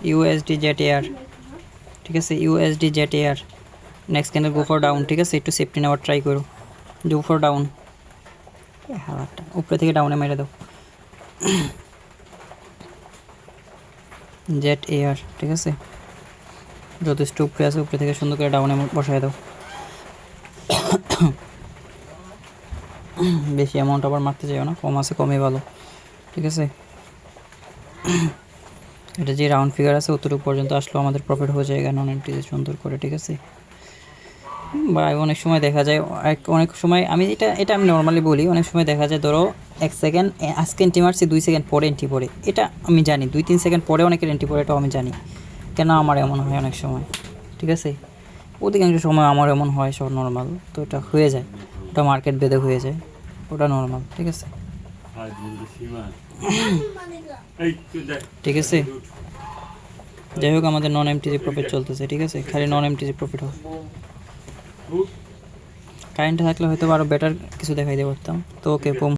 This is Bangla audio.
ইউএসডি জেট এয়ার, ঠিক আছে, USD jet air. Next candle go for down, ঠিক আছে, একটু সেফটি নেওয়ার ট্রাই করো, গো ফর ডাউন, হাওয়াটা উপরে থেকে ডাউনে মেরে দাও, জেট এয়ার, ঠিক আছে, যথেষ্ট উপরে আছে, উপরে থেকে সুন্দর করে ডাউনে বসায় দাও। বেশি অ্যামাউন্ট আবার মারতে চাইও না, কম আছে কমই ভালো, ঠিক আছে। এটা যে রাউন্ড ফিগার আছে অতটুকু পর্যন্ত আসলেও আমাদের প্রফিট হয়ে যায় নন এন্ট্রিতে সুন্দর করে, ঠিক আছে। বা অনেক সময় দেখা যায়, অনেক সময় আমি এটা আমি নর্মালি বলি, অনেক সময় দেখা যায় ধরো 1 সেকেন্ড আজকে এন্ট্রি মারছি, 2 সেকেন্ড পরে এন্ট্রি পড়ে, এটা আমি জানি, 2-3 সেকেন্ড পরে অনেকের এন্ট্রি পড়ে, এটাও আমি জানি, কেন আমার এমন হয় অনেক সময়, ঠিক আছে। অধিকাংশ সময় আমার এমন হয়, সব নর্মাল, তো এটা হয়ে যায়, ওটা মার্কেট বেঁধে হয়ে যায়, ওটা নর্মাল, ঠিক আছে, ঠিক আছে। যাই হোক আমাদের নন এমটিজি প্রফিট চলতেছে, ঠিক আছে, খালি নন এমটিজি প্রফিট হয়। কারেন্ট থাকলে হয়তো আরও বেটার কিছু দেখাই দিতে পারতাম, তো ওকে।